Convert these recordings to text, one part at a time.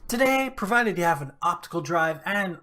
Today, provided you have an optical drive and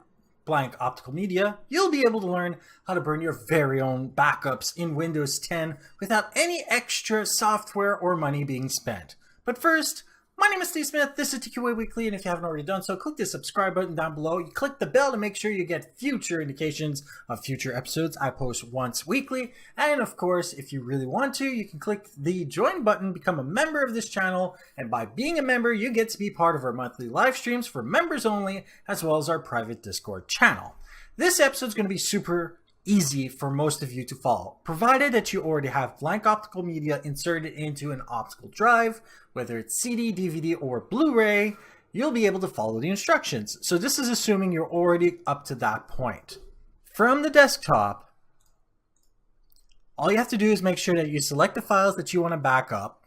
blank optical media, you'll be able to learn how to burn your very own backups in Windows 10 without any extra software or money being spent. But first, my name is Steve Smith, this is TQA Weekly, and if you haven't already done so, click the subscribe button down below. You click the bell to make sure you get future indications of future episodes. I post once weekly, and of course, if you really want to, you can click the join button, become a member of this channel, and by being a member, you get to be part of our monthly live streams for members only, as well as our private Discord channel. This episode is going to be super easy for most of you to follow, provided that you already have blank optical media inserted into an optical drive, whether it's CD, DVD, or Blu-ray. You'll be able to follow the instructions. So this is assuming you're already up to that point. From the desktop, all you have to do is make sure that you select the files that you want to back up,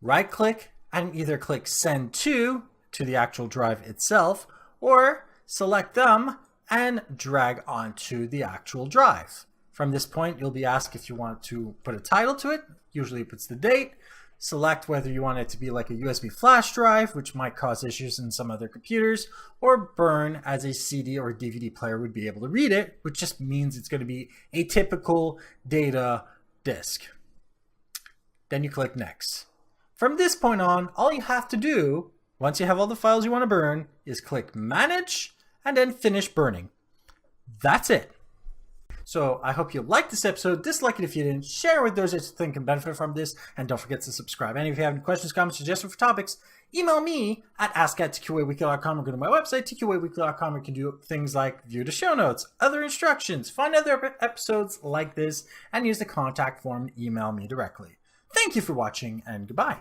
right-click, and either click Send to the actual drive itself, or select them and drag onto the actual drive. From this point, you'll be asked if you want to put a title to it. Usually it puts the date. Select whether you want it to be like a USB flash drive, which might cause issues in some other computers, or burn as a CD or DVD player would be able to read it, which just means it's going to be a typical data disk. Then you click Next. From this point on, all you have to do, once you have all the files you want to burn, is click Manage, and then finish burning. That's it. So I hope you liked this episode. Dislike it if you didn't. Share with those that you think can benefit from this. And don't forget to subscribe. And if you have any questions, comments, suggestions for topics, email me at ask@tqaweekly.com or go to my website, tqaweekly.com. You can do things like view the show notes, other instructions, find other episodes like this, and use the contact form to email me directly. Thank you for watching, and goodbye.